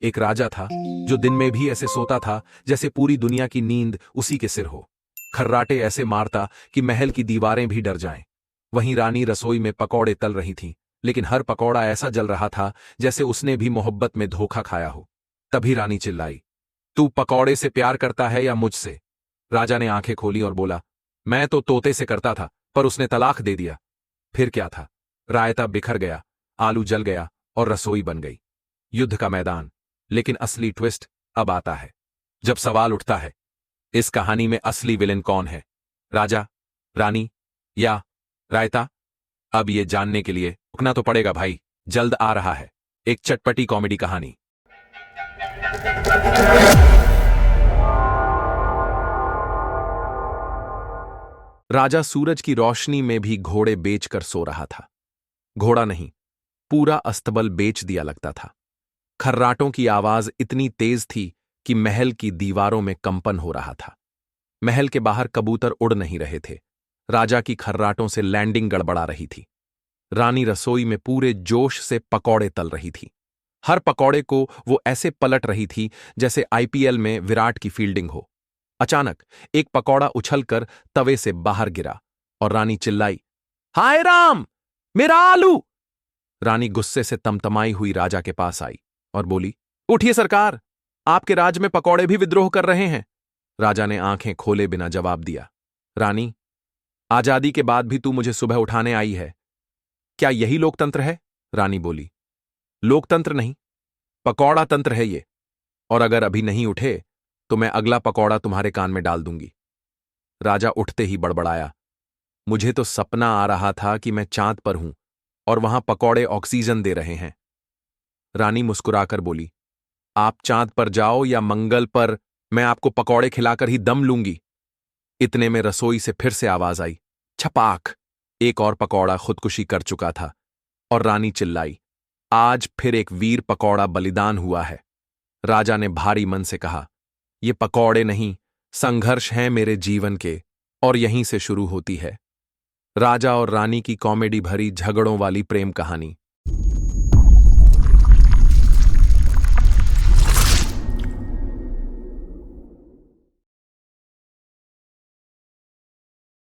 एक राजा था जो दिन में भी ऐसे सोता था जैसे पूरी दुनिया की नींद उसी के सिर हो। खर्राटे ऐसे मारता कि महल की दीवारें भी डर जाएं। वहीं रानी रसोई में पकौड़े तल रही थीं, लेकिन हर पकौड़ा ऐसा जल रहा था जैसे उसने भी मोहब्बत में धोखा खाया हो। तभी रानी चिल्लाई, तू पकौड़े से प्यार करता है या मुझसे? राजा ने आंखें खोली और बोला, मैं तो तोते से करता था, पर उसने तलाक दे दिया। फिर क्या था? रायता बिखर गया, आलू जल गया और रसोई बन गई। युद्ध का मैदान। लेकिन असली ट्विस्ट अब आता है, जब सवाल उठता है, इस कहानी में असली विलेन कौन है? राजा, रानी या रायता? अब ये जानने के लिए रुकना तो पड़ेगा भाई। जल्द आ रहा है एक चटपटी कॉमेडी कहानी। राजा सूरज की रोशनी में भी घोड़े बेचकर सो रहा था। घोड़ा नहीं, पूरा अस्तबल बेच दिया लगता था। खर्राटों की आवाज इतनी तेज थी कि महल की दीवारों में कंपन हो रहा था। महल के बाहर कबूतर उड़ नहीं रहे थे। राजा की खर्राटों से लैंडिंग गड़बड़ा रही थी। रानी रसोई में पूरे जोश से पकौड़े तल रही थी। हर पकौड़े को वो ऐसे पलट रही थी जैसे आईपीएल में विराट की फील्डिंग हो। अचानक एक पकौड़ा उछलकर तवे से बाहर गिरा और रानी चिल्लाई, हाय राम, मेरा आलू! रानी गुस्से से तमतमाई हुई राजा के पास आई और बोली, उठिए सरकार, आपके राज में पकौड़े भी विद्रोह कर रहे हैं। राजा ने आंखें खोले बिना जवाब दिया, रानी, आजादी के बाद भी तू मुझे सुबह उठाने आई है। क्या यही लोकतंत्र है? रानी बोली, लोकतंत्र नहीं, पकौड़ा तंत्र है ये। और अगर अभी नहीं उठे तो मैं अगला पकौड़ा तुम्हारे कान में डाल दूंगी। राजा उठते ही बड़बड़ाया, मुझे तो सपना आ रहा था कि मैं चांद पर हूं और वहां पकौड़े ऑक्सीजन दे रहे हैं। रानी मुस्कुराकर बोली, आप चांद पर जाओ या मंगल पर, मैं आपको पकौड़े खिलाकर ही दम लूंगी। इतने में रसोई से फिर से आवाज आई, छपाक! एक और पकौड़ा खुदकुशी कर चुका था और रानी चिल्लाई, आज फिर एक वीर पकौड़ा बलिदान हुआ है। राजा ने भारी मन से कहा, ये पकौड़े नहीं, संघर्ष हैं मेरे जीवन के, और यहीं से शुरू होती है राजा और रानी की कॉमेडी भरी झगड़ों वाली प्रेम कहानी।